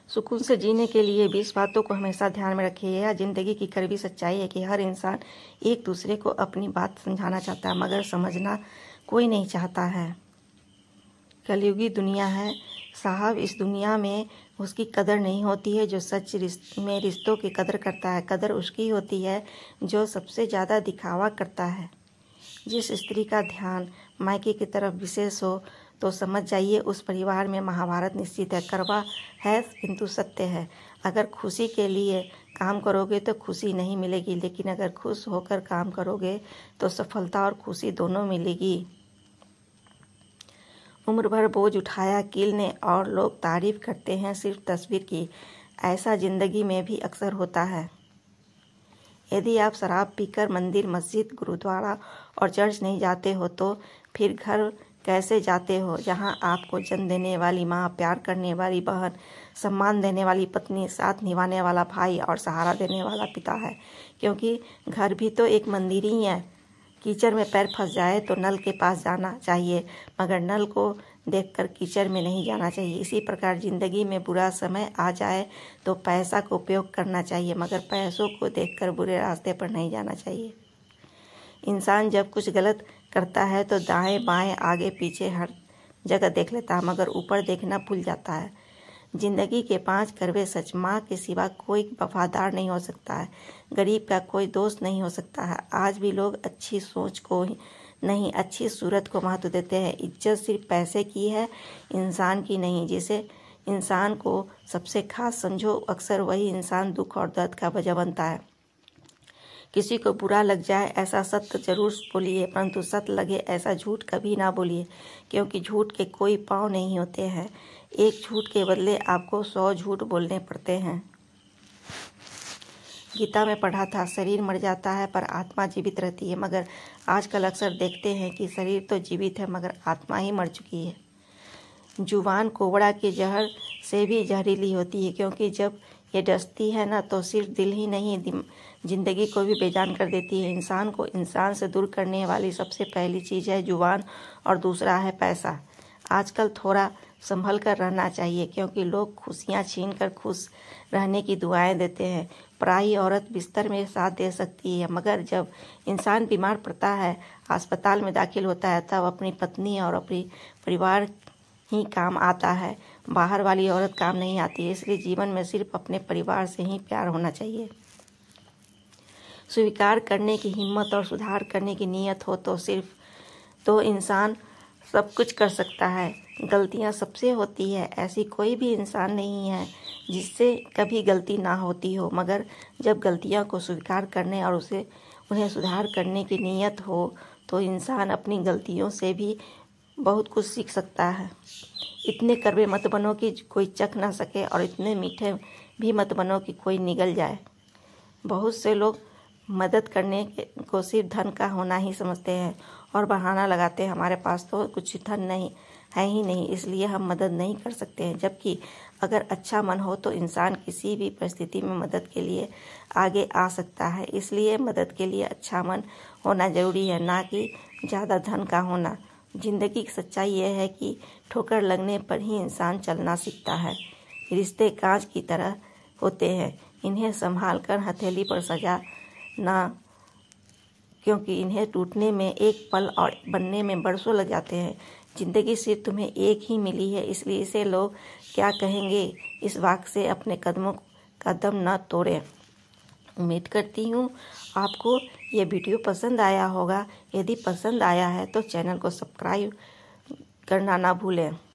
सुकून से जीने के लिए भी इस बातों को हमेशा ध्यान में रखिए। यह जिंदगी की कड़वी सच्चाई है कि हर इंसान एक दूसरे को अपनी बात समझाना चाहता है, मगर समझना कोई नहीं चाहता है। कलयुगी दुनिया है साहब, इस दुनिया में उसकी कदर नहीं होती है जो सच में रिश्तों की कदर करता है। कदर उसकी होती है जो सबसे ज़्यादा दिखावा करता है। जिस स्त्री का ध्यान मायके की तरफ विशेष हो तो समझ जाइए उस परिवार में महाभारत निश्चित है। कड़वा है किंतु सत्य है। अगर खुशी के लिए काम करोगे तो खुशी नहीं मिलेगी, लेकिन अगर खुश होकर काम करोगे तो सफलता और खुशी दोनों मिलेगी। उम्र भर बोझ उठाया कील ने और लोग तारीफ करते हैं सिर्फ तस्वीर की। ऐसा जिंदगी में भी अक्सर होता है। यदि आप शराब पीकर मंदिर, मस्जिद, गुरुद्वारा और चर्च नहीं जाते हो तो फिर घर कैसे जाते हो, जहां आपको जन्म देने वाली माँ, प्यार करने वाली बहन, सम्मान देने वाली पत्नी, साथ निभाने वाला भाई और सहारा देने वाला पिता है। क्योंकि घर भी तो एक मंदिर ही है। कीचड़ में पैर फंस जाए तो नल के पास जाना चाहिए, मगर नल को देखकर कीचड़ में नहीं जाना चाहिए। इसी प्रकार जिंदगी में बुरा समय आ जाए तो पैसा का उपयोग करना चाहिए, मगर पैसों को देखकर बुरे रास्ते पर नहीं जाना चाहिए। इंसान जब कुछ गलत करता है तो दाएं बाएं आगे पीछे हर जगह देख लेता है, मगर ऊपर देखना भूल जाता है। जिंदगी के 5 कड़वे सच। माँ के सिवा कोई वफादार नहीं हो सकता है। गरीब का कोई दोस्त नहीं हो सकता है। आज भी लोग अच्छी सोच को नहीं, अच्छी सूरत को महत्व देते हैं। इज्जत सिर्फ पैसे की है, इंसान की नहीं। जिसे इंसान को सबसे खास समझो, अक्सर वही इंसान दुख और दर्द का वजह बनता है। किसी को बुरा लग जाए ऐसा सत्य जरूर बोलिए, परंतु सत्य लगे ऐसा झूठ कभी ना बोलिए, क्योंकि झूठ के कोई पाँव नहीं होते हैं। एक झूठ के बदले आपको 100 झूठ बोलने पड़ते हैं। गीता में पढ़ा था, शरीर मर जाता है पर आत्मा जीवित रहती है, मगर आजकल अक्सर देखते हैं कि शरीर तो जीवित है मगर आत्मा ही मर चुकी है। जुबान कोबरा के जहर से भी जहरीली होती है, क्योंकि जब ये डसती है ना तो सिर्फ दिल ही नहीं जिंदगी को भी बेजान कर देती है। इंसान को इंसान से दूर करने वाली सबसे पहली चीज़ है जुबान और दूसरा है पैसा। आजकल थोड़ा संभल कर रहना चाहिए, क्योंकि लोग खुशियाँ छीन कर खुश रहने की दुआएं देते हैं। पराई औरत बिस्तर में साथ दे सकती है, मगर जब इंसान बीमार पड़ता है, अस्पताल में दाखिल होता है, तब अपनी पत्नी और अपनी परिवार ही काम आता है। बाहर वाली औरत काम नहीं आती है। इसलिए जीवन में सिर्फ अपने परिवार से ही प्यार होना चाहिए। स्वीकार करने की हिम्मत और सुधार करने की नीयत हो तो इंसान सब कुछ कर सकता है। गलतियां सबसे होती है, ऐसी कोई भी इंसान नहीं है जिससे कभी गलती ना होती हो, मगर जब गलतियों को स्वीकार करने और उन्हें सुधार करने की नीयत हो तो इंसान अपनी गलतियों से भी बहुत कुछ सीख सकता है। इतने कड़वे मत बनो कि कोई चख ना सके, और इतने मीठे भी मत बनो कि कोई निगल जाए। बहुत से लोग मदद करने को सिर्फ धन का होना ही समझते हैं और बहाना लगाते हैं, हमारे पास तो कुछ धन नहीं है ही नहीं, इसलिए हम मदद नहीं कर सकते हैं। जबकि अगर अच्छा मन हो तो इंसान किसी भी परिस्थिति में मदद के लिए आगे आ सकता है। इसलिए मदद के लिए अच्छा मन होना जरूरी है, ना कि ज़्यादा धन का होना। जिंदगी की सच्चाई यह है कि ठोकर लगने पर ही इंसान चलना सीखता है। रिश्ते कांच की तरह होते हैं, इन्हें संभाल कर हथेली पर सजा ना, क्योंकि इन्हें टूटने में एक पल और बनने में बरसों लग जाते हैं। जिंदगी सिर्फ तुम्हें एक ही मिली है, इसलिए इसे लोग क्या कहेंगे इस वाक्य से अपने कदम न तोड़ें। उम्मीद करती हूँ आपको ये वीडियो पसंद आया होगा। यदि पसंद आया है तो चैनल को सब्सक्राइब करना ना भूलें।